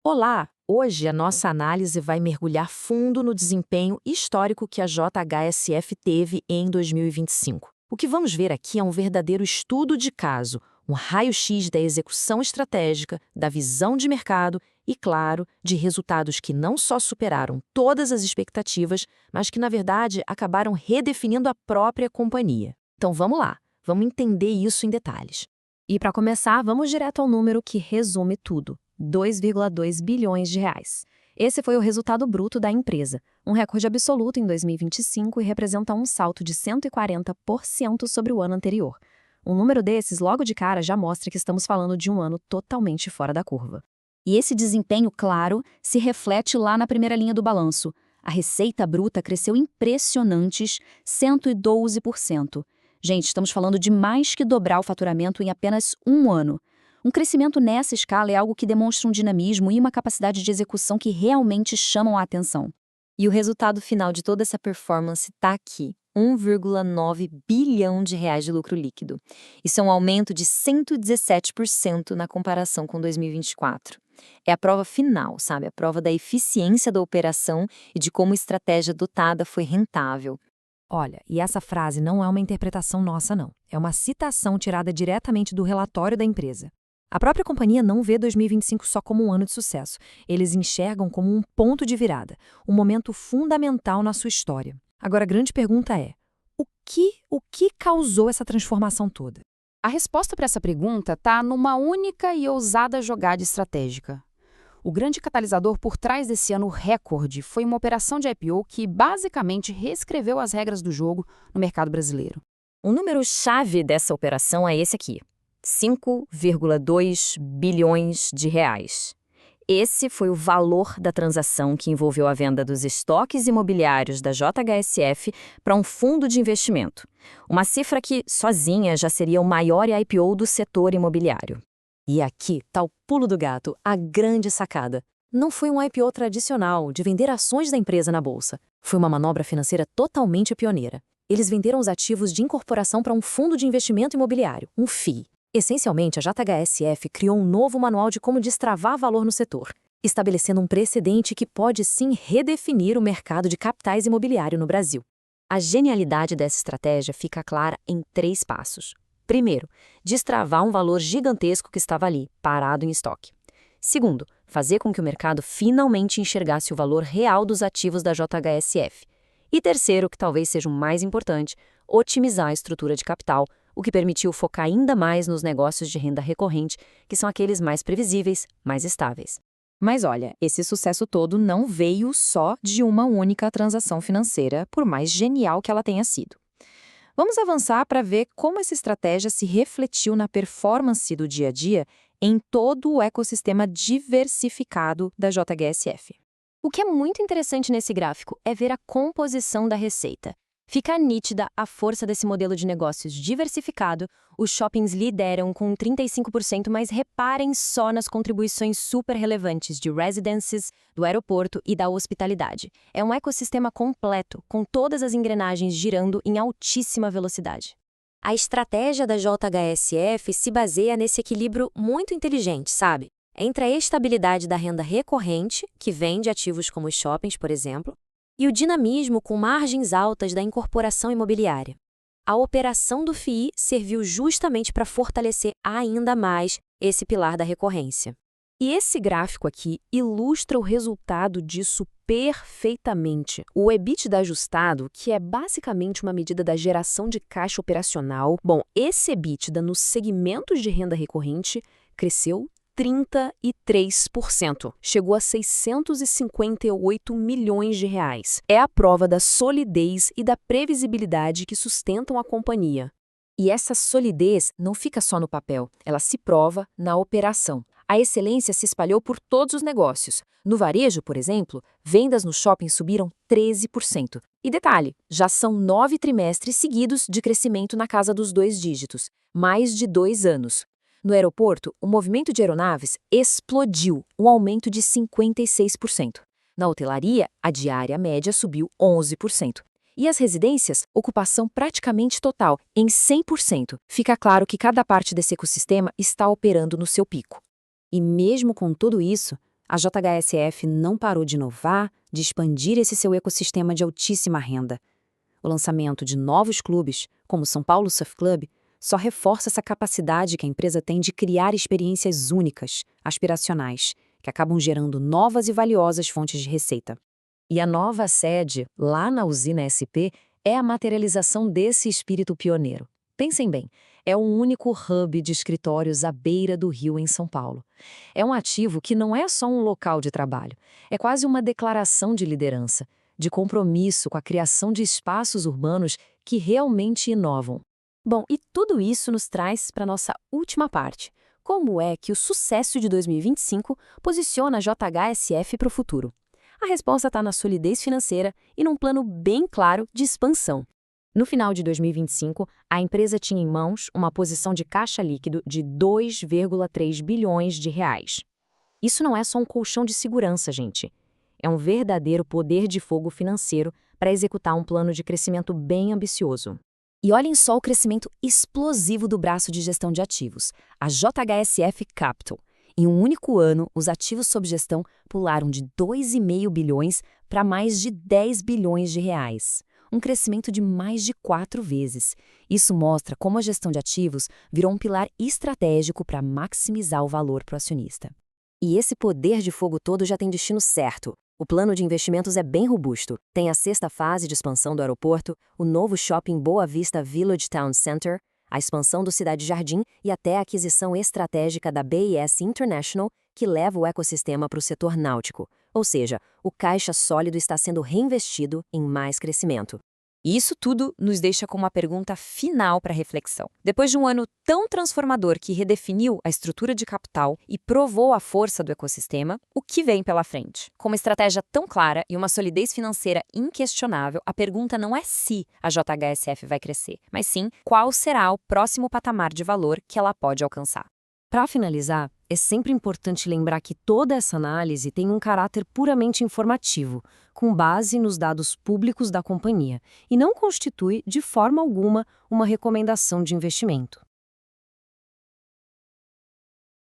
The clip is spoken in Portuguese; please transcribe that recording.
Olá! Hoje a nossa análise vai mergulhar fundo no desempenho histórico que a JHSF teve em 2025. O que vamos ver aqui é um verdadeiro estudo de caso, um raio-x da execução estratégica, da visão de mercado e, claro, de resultados que não só superaram todas as expectativas, mas que, na verdade, acabaram redefinindo a própria companhia. Então vamos lá, vamos entender isso em detalhes. E para começar, vamos direto ao número que resume tudo. 2,2 bilhões de reais. Esse foi o resultado bruto da empresa, um recorde absoluto em 2025 e representa um salto de 140% sobre o ano anterior. Um número desses, logo de cara, já mostra que estamos falando de um ano totalmente fora da curva. E esse desempenho, claro, se reflete lá na primeira linha do balanço. A receita bruta cresceu impressionantes 112%. Gente, estamos falando de mais que dobrar o faturamento em apenas um ano. Um crescimento nessa escala é algo que demonstra um dinamismo e uma capacidade de execução que realmente chamam a atenção. E o resultado final de toda essa performance está aqui, 1,9 bilhão de reais de lucro líquido. Isso é um aumento de 117% na comparação com 2024. É a prova final, sabe? A prova da eficiência da operação e de como a estratégia adotada foi rentável. Olha, e essa frase não é uma interpretação nossa, não. É uma citação tirada diretamente do relatório da empresa. A própria companhia não vê 2025 só como um ano de sucesso. Eles enxergam como um ponto de virada, um momento fundamental na sua história. Agora, a grande pergunta é: o que causou essa transformação toda? A resposta para essa pergunta está numa única e ousada jogada estratégica. O grande catalisador por trás desse ano recorde foi uma operação de IPO que basicamente reescreveu as regras do jogo no mercado brasileiro. O número-chave dessa operação é esse aqui: 5,2 bilhões de reais. Esse foi o valor da transação que envolveu a venda dos estoques imobiliários da JHSF para um fundo de investimento. Uma cifra que, sozinha, já seria o maior IPO do setor imobiliário. E aqui está o pulo do gato, a grande sacada. Não foi um IPO tradicional, de vender ações da empresa na bolsa. Foi uma manobra financeira totalmente pioneira. Eles venderam os ativos de incorporação para um fundo de investimento imobiliário, um FII. Essencialmente, a JHSF criou um novo manual de como destravar valor no setor, estabelecendo um precedente que pode sim redefinir o mercado de capitais imobiliário no Brasil. A genialidade dessa estratégia fica clara em 3 passos. Primeiro, destravar um valor gigantesco que estava ali, parado em estoque. Segundo, fazer com que o mercado finalmente enxergasse o valor real dos ativos da JHSF. E terceiro, que talvez seja o mais importante, otimizar a estrutura de capital, o que permitiu focar ainda mais nos negócios de renda recorrente, que são aqueles mais previsíveis, mais estáveis. Mas olha, esse sucesso todo não veio só de uma única transação financeira, por mais genial que ela tenha sido. Vamos avançar para ver como essa estratégia se refletiu na performance do dia a dia em todo o ecossistema diversificado da JHSF. O que é muito interessante nesse gráfico é ver a composição da receita. Fica nítida a força desse modelo de negócios diversificado. Os shoppings lideram com 35%, mas reparem só nas contribuições super relevantes de residences, do aeroporto e da hospitalidade. É um ecossistema completo, com todas as engrenagens girando em altíssima velocidade. A estratégia da JHSF se baseia nesse equilíbrio muito inteligente, sabe? Entre a estabilidade da renda recorrente, que vem de ativos como os shoppings, por exemplo, e o dinamismo com margens altas da incorporação imobiliária. A operação do FII serviu justamente para fortalecer ainda mais esse pilar da recorrência. E esse gráfico aqui ilustra o resultado disso perfeitamente. O EBITDA ajustado, que é basicamente uma medida da geração de caixa operacional, esse EBITDA nos segmentos de renda recorrente cresceu 33%. Chegou a 658 milhões de reais. É a prova da solidez e da previsibilidade que sustentam a companhia. E essa solidez não fica só no papel, ela se prova na operação. A excelência se espalhou por todos os negócios. No varejo, por exemplo, vendas no shopping subiram 13%. E detalhe, já são 9 trimestres seguidos de crescimento na casa dos 2 dígitos, mais de 2 anos. No aeroporto, o movimento de aeronaves explodiu, um aumento de 56%. Na hotelaria, a diária média subiu 11%. E as residências, ocupação praticamente total, em 100%. Fica claro que cada parte desse ecossistema está operando no seu pico. E mesmo com tudo isso, A JHSF não parou de inovar, de expandir esse seu ecossistema de altíssima renda. O lançamento de novos clubes, como o São Paulo Surf Club, só reforça essa capacidade que a empresa tem de criar experiências únicas, aspiracionais, que acabam gerando novas e valiosas fontes de receita. E a nova sede, lá na usina SP, é a materialização desse espírito pioneiro. Pensem bem, é o único hub de escritórios à beira do rio em São Paulo. É um ativo que não é só um local de trabalho, é quase uma declaração de liderança, de compromisso com a criação de espaços urbanos que realmente inovam. Bom, e tudo isso nos traz para a nossa última parte. Como é que o sucesso de 2025 posiciona a JHSF para o futuro? A resposta está na solidez financeira e num plano bem claro de expansão. No final de 2025, a empresa tinha em mãos uma posição de caixa líquido de 2,3 bilhões de reais. Isso não é só um colchão de segurança, gente. É um verdadeiro poder de fogo financeiro para executar um plano de crescimento bem ambicioso. E olhem só o crescimento explosivo do braço de gestão de ativos, a JHSF Capital. Em um único ano, os ativos sob gestão pularam de 2,5 bilhões para mais de 10 bilhões de reais. Um crescimento de mais de 4 vezes. Isso mostra como a gestão de ativos virou um pilar estratégico para maximizar o valor para o acionista. E esse poder de fogo todo já tem destino certo. O plano de investimentos é bem robusto. Tem a sexta fase de expansão do aeroporto, o novo shopping Boa Vista Village Town Center, a expansão do Cidade Jardim e até a aquisição estratégica da BIS International, que leva o ecossistema para o setor náutico. Ou seja, o caixa sólido está sendo reinvestido em mais crescimento. E isso tudo nos deixa com uma pergunta final para reflexão. Depois de um ano tão transformador que redefiniu a estrutura de capital e provou a força do ecossistema, o que vem pela frente? Com uma estratégia tão clara e uma solidez financeira inquestionável, a pergunta não é se a JHSF vai crescer, mas sim qual será o próximo patamar de valor que ela pode alcançar. Para finalizar, é sempre importante lembrar que toda essa análise tem um caráter puramente informativo, com base nos dados públicos da companhia, e não constitui, de forma alguma, uma recomendação de investimento.